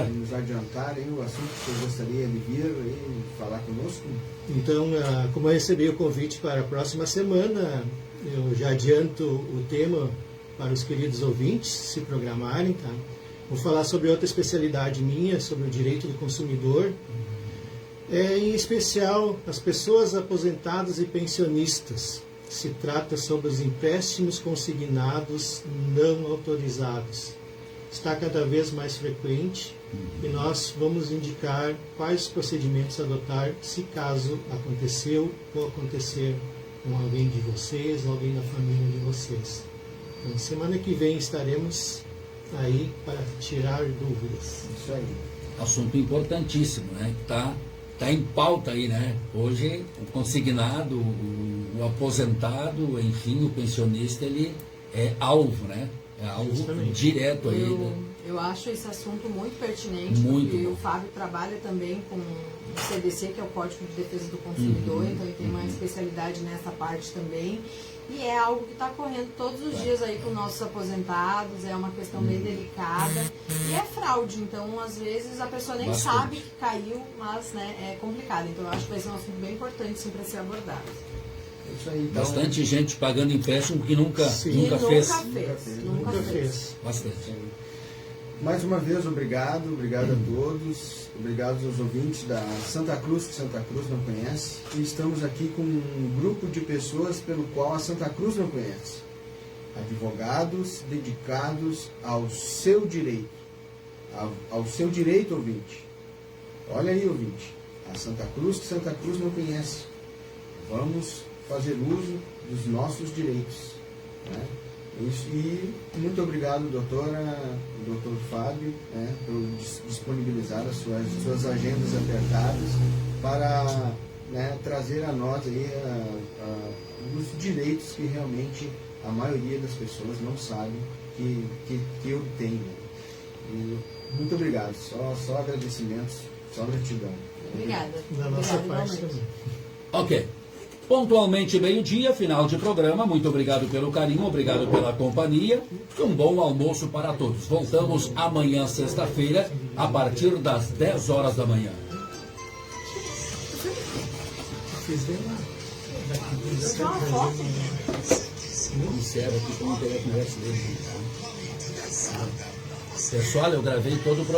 nos adiantar aí o assunto que o senhor gostaria de vir e falar conosco? Então, como eu recebi o convite para a próxima semana, eu já adianto o tema para os queridos ouvintes se programarem, tá? Vou falar sobre outra especialidade minha, sobre o direito do consumidor. Em especial as pessoas aposentadas e pensionistas. Se trata sobre os empréstimos consignados não autorizados. Está cada vez mais frequente e nós vamos indicar quais procedimentos adotar se caso aconteceu ou acontecer com alguém de vocês, alguém da família de vocês. Então, semana que vem estaremos aí para tirar dúvidas. Isso aí. Assunto importantíssimo, né? Tá em pauta aí, né? Hoje o consignado, o aposentado, enfim, o pensionista, ele é alvo, né? É alvo direto aí. Eu acho esse assunto muito pertinente, Muito porque bom. o Fábio trabalha também com o CDC, que é o Código de Defesa do Consumidor, então ele tem uma especialidade nessa parte também. E é algo que está correndo todos os dias aí com nossos aposentados, é uma questão bem delicada. E é fraude, então às vezes a pessoa nem Bastante. sabe que caiu, mas né, é complicado. Então eu acho que vai ser um assunto bem importante sim para ser abordado. É isso aí. Então, Bastante gente pagando empréstimo que nunca Sim. fez. Nunca fez. Bastante. mais uma vez, obrigado a todos, obrigado aos ouvintes da Santa Cruz, que Santa Cruz não conhece, e estamos aqui com um grupo de pessoas pelo qual a Santa Cruz não conhece. Advogados dedicados ao seu direito, ao seu direito, ouvinte. Olha aí, ouvinte, a Santa Cruz, que Santa Cruz não conhece. Vamos fazer uso dos nossos direitos, né? Isso, e muito obrigado, doutor Fábio, né, por disponibilizar as suas agendas apertadas para, né, trazer a nós aí os direitos que realmente a maioria das pessoas não sabe que eu tenho. E muito obrigado, só agradecimentos, só gratidão. Obrigada. Da nossa Obrigada, parte igualmente. também. Ok. Pontualmente meio-dia, final de programa. Muito obrigado pelo carinho, obrigado pela companhia. E um bom almoço para todos. Voltamos amanhã, sexta-feira, a partir das 10 horas da manhã. Fiz bem lá. Tirar uma foto. Encerra aqui com o interesse dele. Pessoal, eu gravei todo o programa.